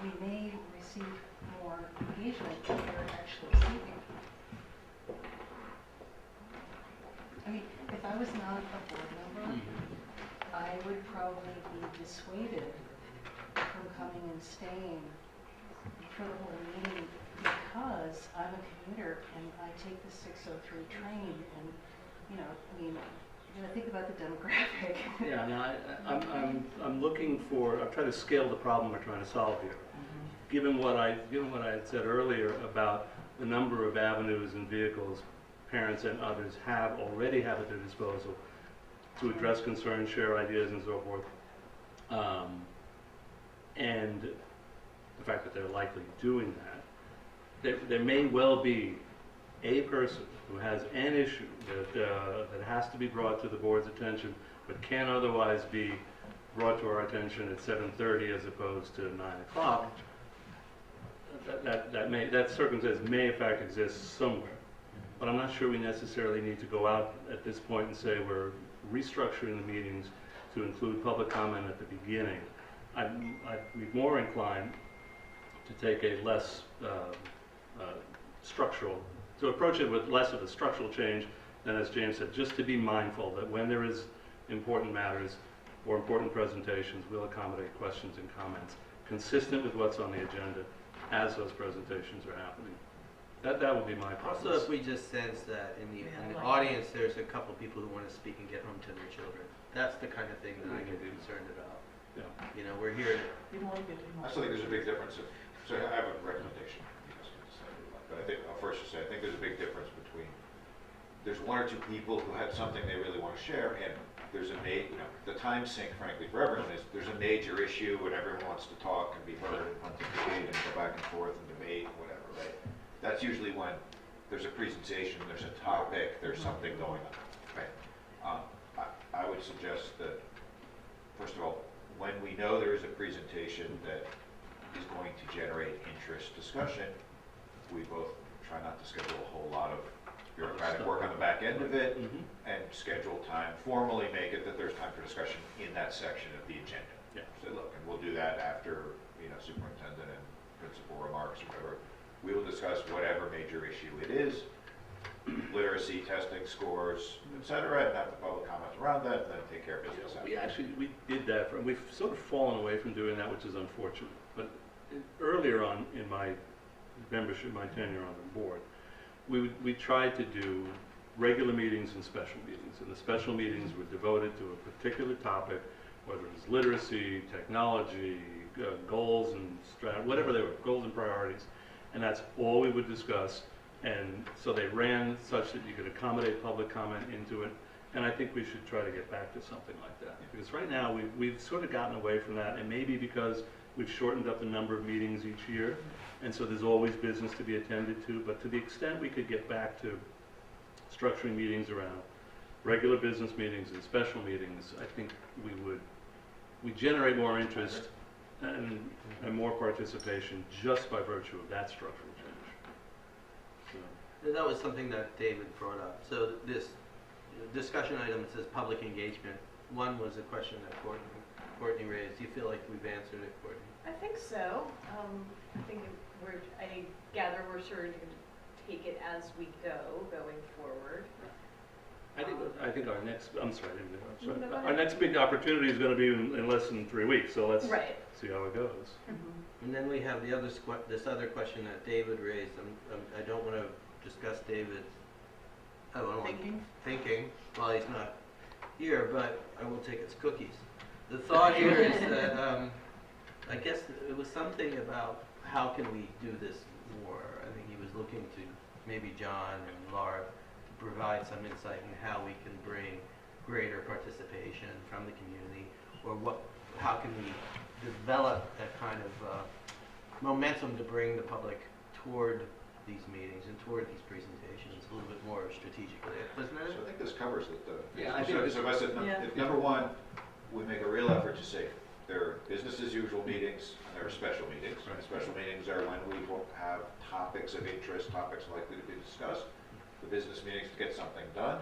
we may receive more engagement if they're actually speaking. I mean, if I was not a board member, I would probably be dissuaded from coming and staying for the whole meeting because I'm a commuter and I take the 6:03 train and, you know, I mean, you gotta think about the demographic. Yeah, no, I'm looking for, I'm trying to scale the problem we're trying to solve here. Given what I had said earlier about the number of avenues and vehicles parents and others already have at their disposal to address concerns, share ideas, and so forth, and the fact that they're likely doing that, there may well be a person who has an issue that has to be brought to the board's attention, but can otherwise be brought to our attention at 7:30 as opposed to 9 o'clock. That circumstance may in fact exist somewhere. But I'm not sure we necessarily need to go out at this point and say we're restructuring the meetings to include public comment at the beginning. I'd be more inclined to take a less structural, to approach it with less of a structural change than, as James said, just to be mindful that when there is important matters or important presentations, we'll accommodate questions and comments consistent with what's on the agenda as those presentations are happening. That would be my Also, preference. if we just sense that in the audience, there's a couple people who want to speak and get home to their children, that's the kind of thing that I get concerned about. Yeah. You know, we're here to, You don't want to get too I much. still think there's a big difference. So I have a recommendation. You guys can decide what you want. But I think, I'll first just say, I think there's a big difference between, there's one or two people who have something they really want to share, and there's the time sink, frankly, for everyone is, there's a major issue and everyone wants to talk and be heard and pontificate and go back and forth and debate and whatever, right? That's usually when there's a presentation, there's a topic, there's something going on, right? I would suggest that, first of all, when we know there is a presentation that is going to generate interest discussion, we both try not to schedule a whole lot of bureaucratic work on the back end of it, Mhm. and schedule time, formally make it that there's time for discussion in that section of the agenda. Yeah. So look, and we'll do that after, superintendent and principal remarks or whatever. We will discuss whatever major issue it is, literacy, testing, scores, et cetera, and have the public comments around that, and then take care of business after. We did that, we've sort of fallen away from doing that, which is unfortunate. But earlier on in my membership, my tenure on the board, we tried to do regular meetings and special meetings. And the special meetings were devoted to a particular topic, whether it was literacy, technology, goals and whatever they were, goals and priorities. And that's all we would discuss. And so they ran such that you could accommodate public comment into it. And I think we should try to get back to something like that. Because right now, we've sort of gotten away from that, and maybe because we've shortened up the number of meetings each year, and so there's always business to be attended to. But to the extent we could get back to structuring meetings around regular business meetings and special meetings, I think we generate more interest and more participation just by virtue of that structural change. So. That was something that David brought up. So this discussion item, it says public engagement. One was a question that Courtney raised. Do you feel like we've answered it, Courtney? I think so. I think I gather we're sort of going to take it as we go, going forward. I think our next, I'm sorry, I didn't mean to interrupt. No, go Our ahead. next big opportunity is going to be in less than 3 weeks, so let's Right. see how it goes. And then we have the other this other question that David raised. I don't want to discuss David's thinking while he's not here, but I will take his cookies. The thought here is that I guess it was something about how can we do this more. I think he was looking to maybe John and Laura to provide some insight in how we can bring greater participation from the community, or how can we develop that kind of momentum to bring the public toward these meetings and toward these presentations a little bit more strategically. Wasn't that So I it? think this covers it. Yeah, I think So if I said, Yeah. if number one, we make a real effort to say there are business as usual meetings and there are special meetings. And special meetings are when we will have topics of interest, topics likely to be discussed. The business meetings to get something done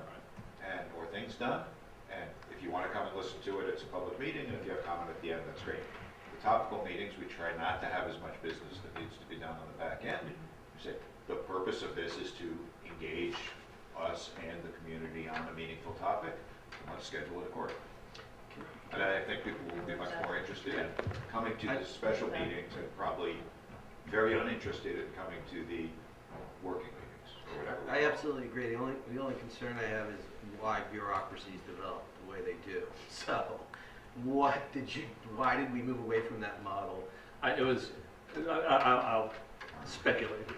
or things done. And if you want to come and listen to it, it's a public meeting, and if you have comment at the end, that's great. The topical meetings, we try not to have as much business that needs to be done on the back end. We say the purpose of this is to engage us and the community on a meaningful topic, and let's schedule it accordingly. And I think people will be much more interested in coming to the special meetings and probably very uninterested in coming to the working meetings or whatever. I absolutely agree. The only concern I have is why bureaucracies develop the way they do. So, why did we move away from that model? I'll speculate here.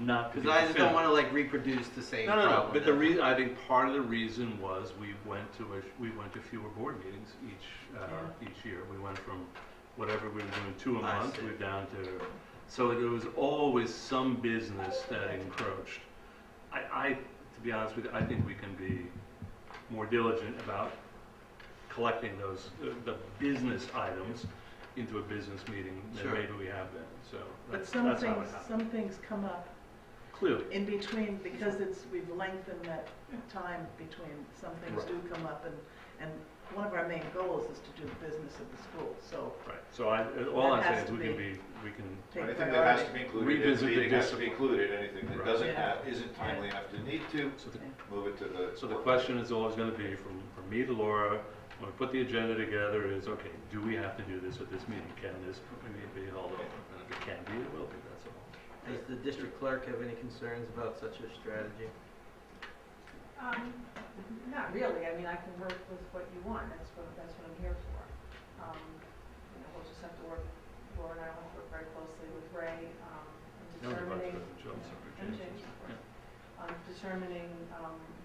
Not to be Because I just don't definitive. want to like reproduce the same No. problem. But I think part of the reason was we went to fewer board meetings each year. We went from whatever we were doing 2 a I month, see. we're down to. So there was always some business that encroached. To be honest with you, I think we can be more diligent about collecting the business items into a business meeting than Sure. maybe we have been. So But that's some how it things, happened. some things come up Clearly. in between, because we've lengthened that time between, some things Right. do come up, and one of our main goals is to do the business of the school, so Right. So all I'm That saying has is to we can take Anything that has to priority. be included, Revisit the anything has to be discipline. included, anything that Right. doesn't Yeah. isn't timely enough to need to, move it to the. So the question is always going to be from me to Laura, when we put the agenda together, is, okay, do we have to do this at this meeting? Can this be held over? And if it can be, it will be, that's all. Does the district clerk have any concerns about such a strategy? Not really, I mean, I can work with what you want, that's what I'm here for. We'll just have to work, Laura and I will work very closely with Ray, in No, the Vice determining. President Jones, sorry, And James. James, of course. Determining,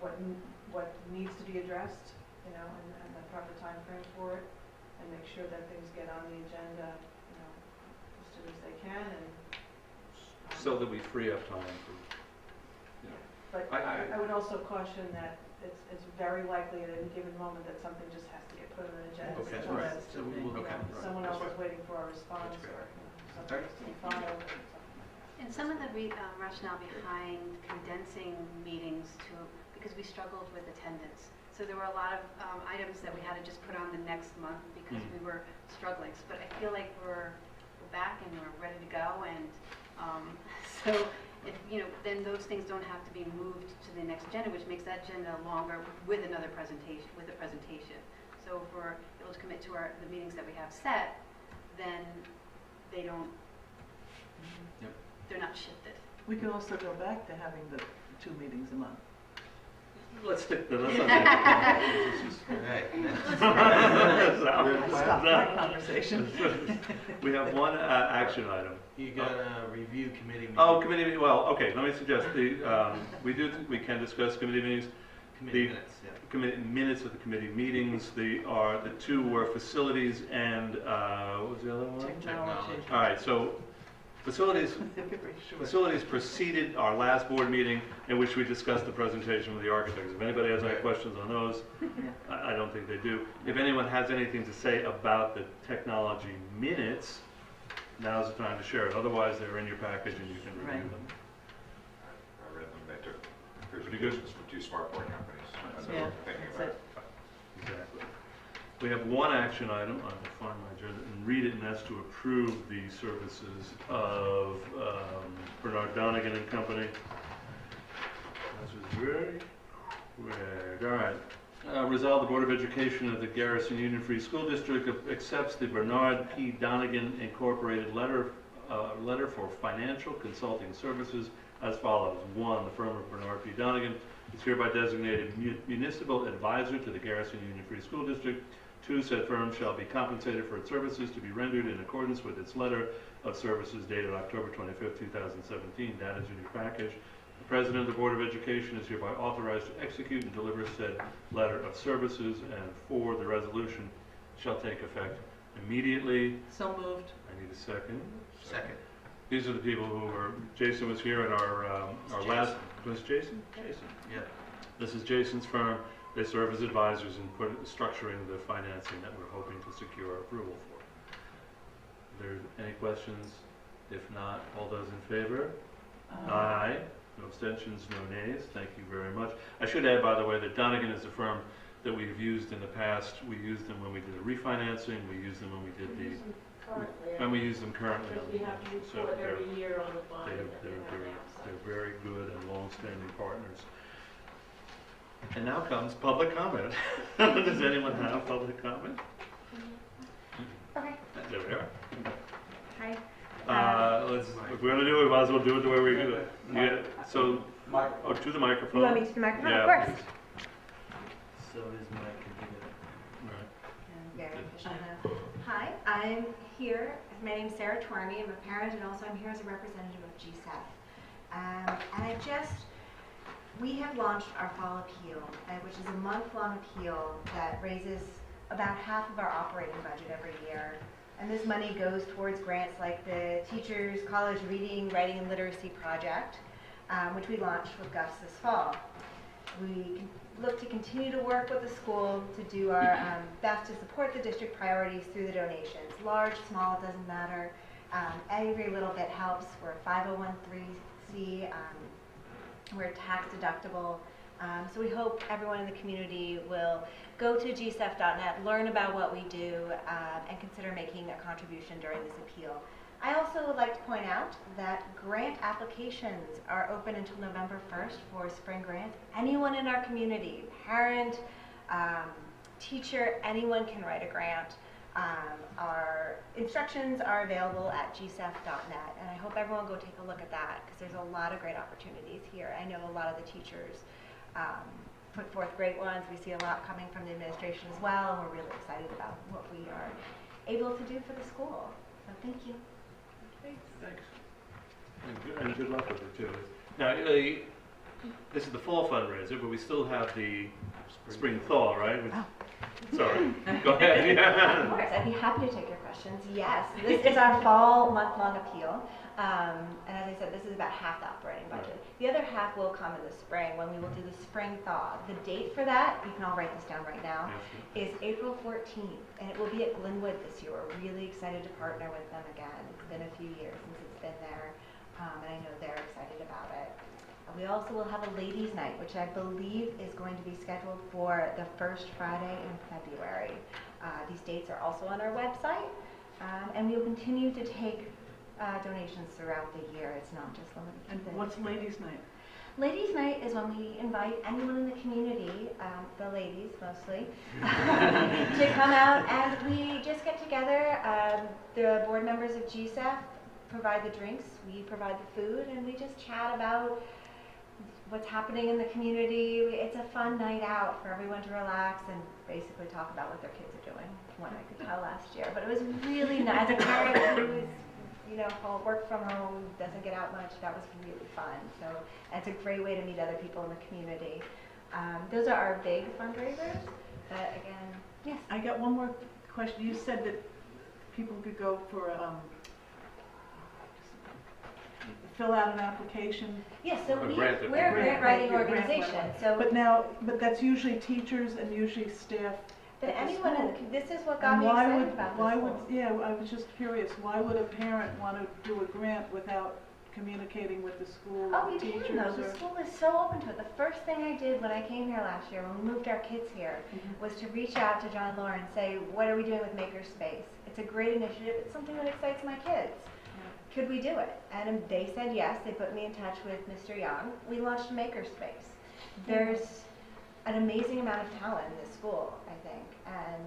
what needs to be addressed, and the proper timeframe for it, and make sure that things get on the agenda, as soon as they can, and. So that we free up time for, But I- I would also caution that it's very likely at any given moment that something just has to get put on an agenda. Okay, Someone right. has to So we'll- make, okay, right. Someone That's else is fine. waiting for a response, That's or great. something has to be filed, or something like that. And some of the rationale behind condensing meetings because we struggled with attendance. So there were a lot of items that we had to just put on the next month because we were struggling. But I feel like we're back and we're ready to go. And so if, then those things don't have to be moved to the next agenda, which makes that agenda longer with another presentation, with a presentation. So if we're able to commit to the meetings that we have set, then they don't, they're not shifted. We could also go back to having the 2 meetings a month. let's stick to this. Right. Stop that conversation. We have one action item. You got a review committee meeting. Oh, committee meeting, well, okay, let me suggest, we can discuss committee meetings. Committee the- minutes, yeah. Committee minutes of the committee meetings, the two were facilities and, what was the other one? Technology. All right, so facilities Very short. Facilities preceded our last board meeting in which we discussed the presentation with the architects. If anybody has any questions on those, I don't think they do. If anyone has anything to say about the technology minutes, now's the time to share it. Otherwise, they're in your package and you can review Right. them. I read them, they took Pretty good. presentations from 2 smart board companies. That's what Yeah, I'm thinking that's about. it. Exactly. We have one action item, I will find my agenda and read it, and that's to approve the services of Bernard Donigan and Company. This is very quick. All right. Resolve the Board of Education of the Garrison Union Free School District accepts the Bernard P. Donigan Incorporated letter for financial consulting services as follows. 1, the firm of Bernard P. Donigan is hereby designated municipal advisor to the Garrison Union Free School District. 2, said firm shall be compensated for its services to be rendered in accordance with its letter of services dated October 25, 2017. That is in your package. The President of the Board of Education is hereby authorized to execute and deliver said letter of services. And 4, the resolution shall take effect immediately. So moved. I need a second. Second. These are the people who were, Jason was here at our last, was Jason? Jason. Yeah. This is Jason's firm. They serve as advisors in structuring the financing that we're hoping to secure approval for. Are there any questions? If not, all those in favor? Aye. No abstentions, no nays. Thank you very much. I should add, by the way, that Donigan is a firm that we've used in the past. We used them when we did the refinancing. We used them when we did the, and we use them currently on the budget. So they're year on the bond. they're very good and long-standing partners. And now comes public comment. Does anyone have public comment? Okay. There we are. Hi. If we're gonna do it, we might as well do it the way we do it. Yeah, so, to the microphone. You want me to the microphone? Yeah, Of course. please. So is my computer. Right. Very efficient. Hi, I'm here. My name's Sarah Tormey. I'm a parent, and also I'm here as a representative of GSEF. And we have launched our fall appeal, which is a month-long appeal that raises about half of our operating budget every year. And this money goes towards grants like the Teachers College Reading, Writing, and Literacy Project, which we launched with Gus this fall. We look to continue to work with the school to do our best to support the district priorities through the donations. Large, small, doesn't matter. Every little bit helps. We're a 501(c)(3). We're tax deductible. So we hope everyone in the community will go to gsef.net, learn about what we do, and consider making a contribution during this appeal. I also would like to point out that grant applications are open until November 1st for spring grants. Anyone in our community, parent, teacher, anyone can write a grant. Our instructions are available at gsef.net, and I hope everyone will go take a look at that because there's a lot of great opportunities here. I know a lot of the teachers put forth great ones. We see a lot coming from the administration as well, and we're really excited about what we are able to do for the school. So thank you. Thanks. And good luck with it too. Now, this is the fall fundraiser, but we still have the spring thaw, right? Which, sorry, go ahead. Of Yeah. course, I'd be happy to take your questions. Yes, this is our fall month-long appeal. And as I said, this is about half the operating budget. The other half will come in the spring when we will do the spring thaw. The date for that, you can all write this down right now, is April 14th. And it will be at Glenwood this year. We're really excited to partner with them again. It's been a few years since it's been there. And I know they're excited about it. We also will have a ladies' night, which I believe is going to be scheduled for the first Friday in February. These dates are also on our website, and we will continue to take donations throughout the year. It's not just limited to And the what's ladies' night? Ladies' night is when we invite anyone in the community, the ladies mostly, to come out and we just get together. The board members of GSEF provide the drinks, we provide the food, and we just chat about what's happening in the community. It's a fun night out for everyone to relax and basically talk about what their kids are doing, from what I could tell last year. But it was really nice. As a parent who's, work from home, doesn't get out much, that was really fun. So it's a great way to meet other people in the community. Those are our big fundraisers. But again, yes. I got one more question. You said that people could go for fill out an application. Yes, so A we're grant a that- grant writing Grant organization. writing. So, But that's usually teachers and usually staff. but at the anyone, school. this is what got And me why excited would, about why this would, school. yeah, I was just curious, why would a parent want to do a grant without communicating with the school Oh, or you teachers? can though. The or- school is so open to it. The first thing I did when I came here last year, when we moved our kids here, was to reach out to John Laura and say, what are we doing with Makerspace? It's a great initiative. It's something that excites my kids. Could we do it? And they said yes. They put me in touch with Mr. Young. We launched Makerspace. There's an amazing amount of talent in this school, I think, and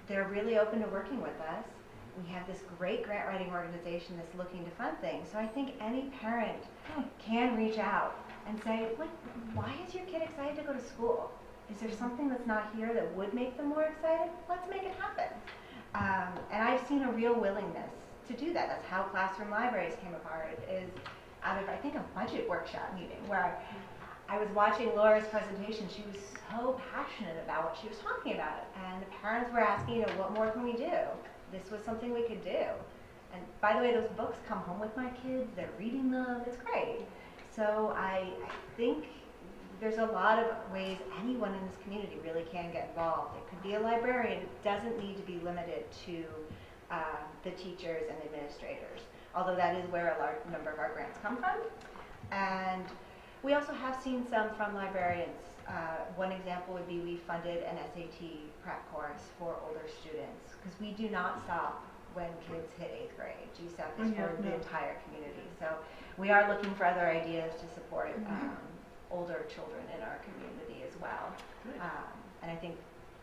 they're really open to working with us. We have this great grant writing organization that's looking to fund things. So I think any parent can reach out and say, why is your kid excited to go to school? Is there something that's not here that would make them more excited? Let's make it happen. And I've seen a real willingness to do that. That's how classroom libraries came apart, is out of, I think, a budget workshop meeting where I was watching Laura's presentation. She was so passionate about what she was talking about. And the parents were asking, what more can we do? This was something we could do. And by the way, those books come home with my kids. They're reading them. It's great. So I think there's a lot of ways anyone in this community really can get involved. It could be a librarian. It doesn't need to be limited to the teachers and administrators, although that is where a large number of our grants come from. And we also have seen some from librarians. One example would be we funded an SAT prep course for older students, because we do not stop when kids hit 8th grade. GSAP is for the entire community. So we are looking for other ideas to support older children in our community as well. And I think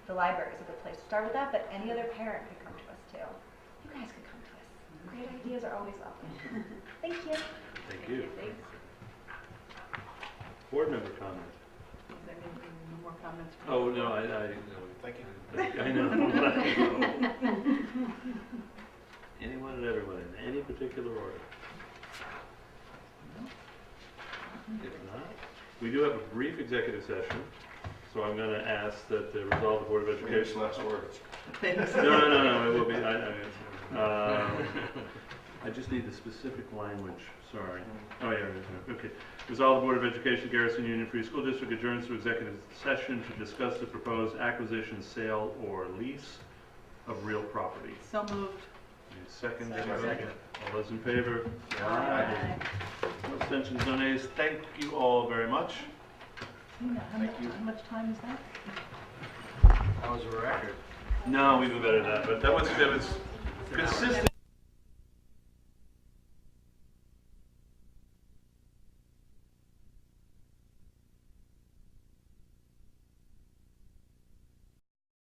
the library is a good place to start with that, but any other parent could come to us too. You guys could come to us. Great ideas are always welcome. Thank you. Thank you. Board member comment. Any more comments? Oh, no, Thank you. I know. Anyone and everyone in any particular order? If not, we do have a brief executive session, so I'm going to ask that the resolve the Board of Education. Last words. No, it will be. I just need the specific language. Sorry. Oh, yeah, it is. Okay. Resolve the Board of Education, Garrison Union Free School District adjourns to executive session to discuss the proposed acquisition, sale, or lease of real property. So moved. Any second, anybody? All those in favor? Aye. No abstentions, no nays. Thank you all very much. How much time is that? That was a record. No, we do better than that, but that was consistent.